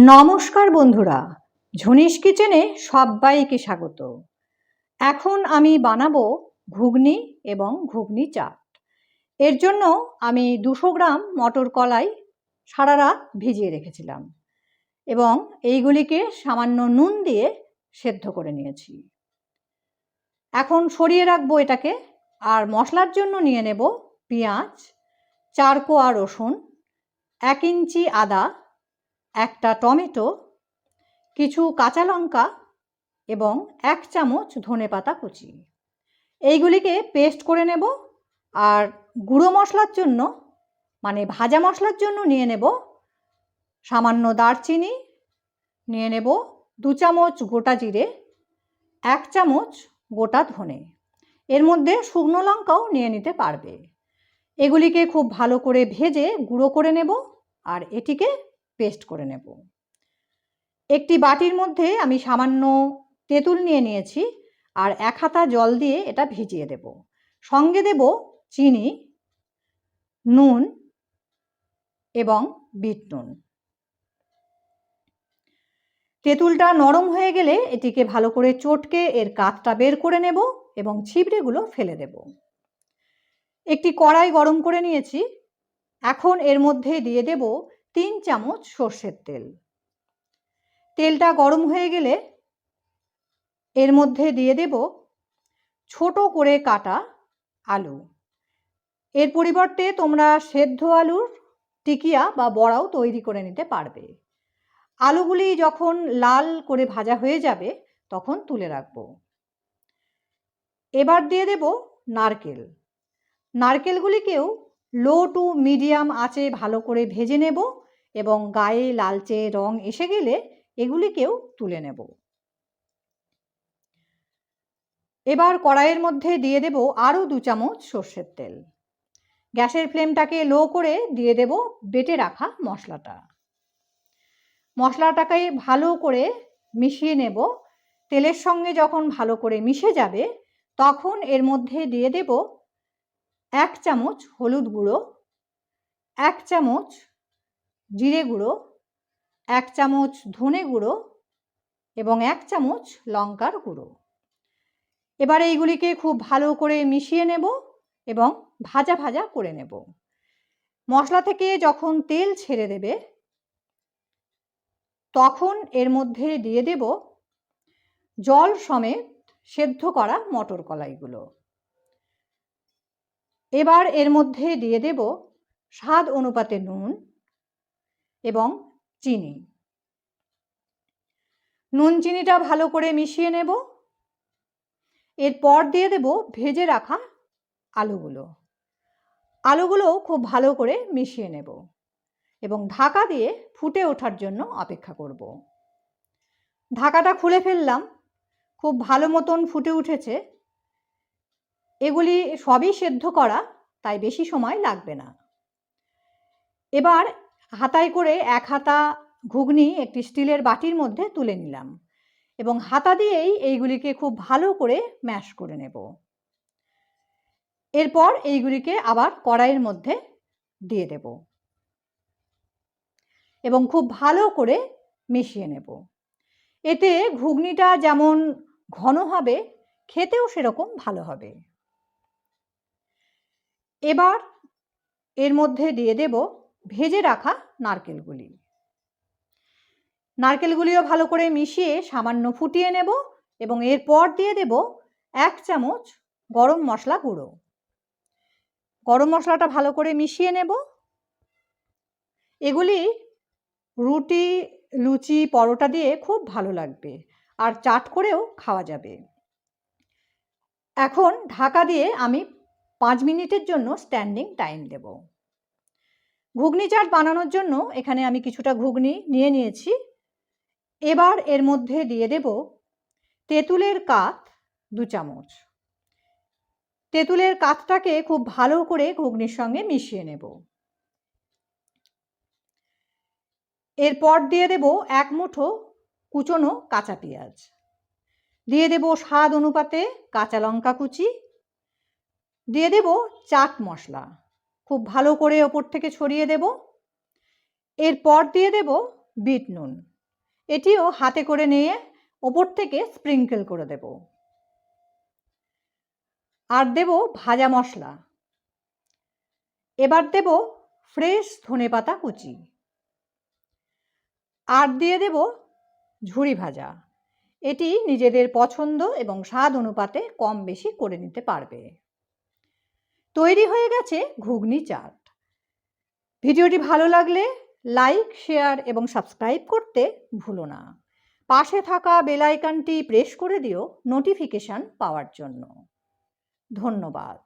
নমস্কার বন্ধুরা, ঝুনিস কিচেনে সবাইকে স্বাগত। এখন আমি বানাবো ঘুগনি এবং ঘুগনি চাট। এর জন্য আমি 200 গ্রাম মটর কলাই সারা রাত ভিজিয়ে রেখেছিলাম এবং এইগুলিকে সামান্য নুন দিয়ে সেদ্ধ করে নিয়েছি। এখন সরিয়ে রাখবো এটাকে। আর মশলার জন্য নিয়ে নেব পেঁয়াজ, 4 কোয়া রসুন, 1 ইঞ্চি আদা, একটা টমেটো, কিছু কাঁচা লঙ্কা এবং 1 চামচ ধনেপাতা কুচি। এইগুলিকে পেস্ট করে নেব। আর গুঁড়ো মশলার জন্য মানে ভাজা মশলার জন্য নিয়ে নেব সামান্য দারচিনি, নিয়ে নেব 2 চামচ গোটা জিরে, 1 চামচ গোটা ধনে। এর মধ্যে শুকনো লঙ্কাও নিয়ে নিতে পারবে। এগুলিকে খুব ভালো করে ভেজে গুঁড়ো করে নেব আর এটিকে পেস্ট করে নেব। একটি বাটির মধ্যে আমি সামান্য তেঁতুল নিয়ে নিয়েছি আর 1 হাতা জল দিয়ে এটা ভিজিয়ে দেব। সঙ্গে দেব চিনি, নুন এবং বিট নুন। তেঁতুলটা নরম হয়ে গেলে এটিকে ভালো করে চটকে এর কাঠটা বের করে নেব এবং ছিবড়েগুলো ফেলে দেব। একটি কড়াই গরম করে নিয়েছি। এখন এর মধ্যে দিয়ে দেব 3 চামচ সর্ষের তেল। তেলটা গরম হয়ে গেলে এর মধ্যে দিয়ে দেব ছোট করে কাটা আলু। এর পরিবর্তে তোমরা সেদ্ধ আলুর টিকিয়া বা বড়াও তৈরি করে নিতে পারবে। আলুগুলি যখন লাল করে ভাজা হয়ে যাবে তখন তুলে রাখবো। এবার দিয়ে দেব নারকেল। নারকেলগুলিকেও লো টু মিডিয়াম আঁচে ভালো করে ভেজে নেব এবং গায়ে লালচে রং এসে গেলে এগুলিকেও তুলে নেব। এবার কড়াইয়ের মধ্যে দিয়ে দেব আরও 2 চামচ সর্ষের তেল। গ্যাসের ফ্লেমটাকে লো করে দিয়ে দেব বেটে রাখা মশলাটা। মশলাটাকে ভালো করে মিশিয়ে নেব। তেলের সঙ্গে যখন ভালো করে মিশে যাবে তখন এর মধ্যে দিয়ে দেব 1 চামচ হলুদ গুঁড়ো, 1 চামচ জিরে গুঁড়ো, 1 চামচ ধনে গুঁড়ো এবং 1 চামচ লঙ্কার গুঁড়ো। এবার এইগুলিকে খুব ভালো করে মিশিয়ে নেব এবং ভাজা ভাজা করে নেব। মশলা থেকে যখন তেল ছেড়ে দেবে তখন এর মধ্যে দিয়ে দেব জল সমেত সেদ্ধ করা মটর কলাইগুলো। এবার এর মধ্যে দিয়ে দেব স্বাদ অনুপাতে নুন এবং চিনি। নুন চিনিটা ভালো করে মিশিয়ে নেব। এরপর দিয়ে দেব ভেজে রাখা আলুগুলো। আলুগুলো খুব ভালো করে মিশিয়ে নেব এবং ঢাকা দিয়ে ফুটে ওঠার জন্য অপেক্ষা করব। ঢাকাটা খুলে ফেললাম। খুব ভালো মতন ফুটে উঠেছে। এগুলি সবই সেদ্ধ করা, তাই বেশি সময় লাগবে না। এবার হাতায় করে 1 হাতা ঘুগনি একটি স্টিলের বাটির মধ্যে তুলে নিলাম এবং হাতা দিয়েই এইগুলিকে খুব ভালো করে ম্যাশ করে নেব। এরপর এইগুলিকে আবার কড়াইয়ের মধ্যে দিয়ে দেব এবং খুব ভালো করে মিশিয়ে নেব। এতে ঘুগনিটা যেমন ঘন হবে খেতেও সেরকম ভালো হবে। এবার এর মধ্যে দিয়ে দেব ভেজে রাখা নারকেলগুলি। নারকেলগুলিও ভালো করে মিশিয়ে সামান্য ফুটিয়ে নেব এবং এরপর দিয়ে দেব 1 চামচ গরম মশলা গুঁড়ো। গরম মশলাটা ভালো করে মিশিয়ে নেব। এগুলি রুটি, লুচি, পরোটা দিয়ে খুব ভালো লাগবে আর চাট করেও খাওয়া যাবে। এখন ঢাকা দিয়ে আমি 5 মিনিটের জন্য স্ট্যান্ডিং টাইম দেব। ঘুগনি চাট বানানোর জন্য এখানে আমি কিছুটা ঘুগনি নিয়ে নিয়েছি। এবার এর মধ্যে দিয়ে দেব তেঁতুলের কাঠ 2 চামচ। তেঁতুলের কাঠটাকে খুব ভালো করে ঘুগনির সঙ্গে মিশিয়ে নেব। এরপর দিয়ে দেব 1 মুঠো কুচনো কাঁচা পেঁয়াজ। দিয়ে দেব স্বাদ অনুপাতে কাঁচা লঙ্কা কুচি। দিয়ে দেব চাট মশলা, খুব ভালো করে ওপর থেকে ছড়িয়ে দেব। এরপর দিয়ে দেব বিট নুন, এটিও হাতে করে নিয়ে ওপর থেকে স্প্রিঙ্কেল করে দেব। আর দেব ভাজা মশলা। এবার দেব ফ্রেশ ধনেপাতা কুচি। আর দিয়ে দেব ঝুরি ভাজা। এটি নিজেদের পছন্দ এবং স্বাদ অনুপাতে কম বেশি করে নিতে পারবে। তৈরি হয়ে গেছে ঘুগনি চাট। ভিডিওটি ভালো লাগলে লাইক, শেয়ার এবং সাবস্ক্রাইব করতে ভুলো না। পাশে থাকা বেল আইকনটি প্রেস করে দিও নোটিফিকেশন পাওয়ার জন্য। ধন্যবাদ।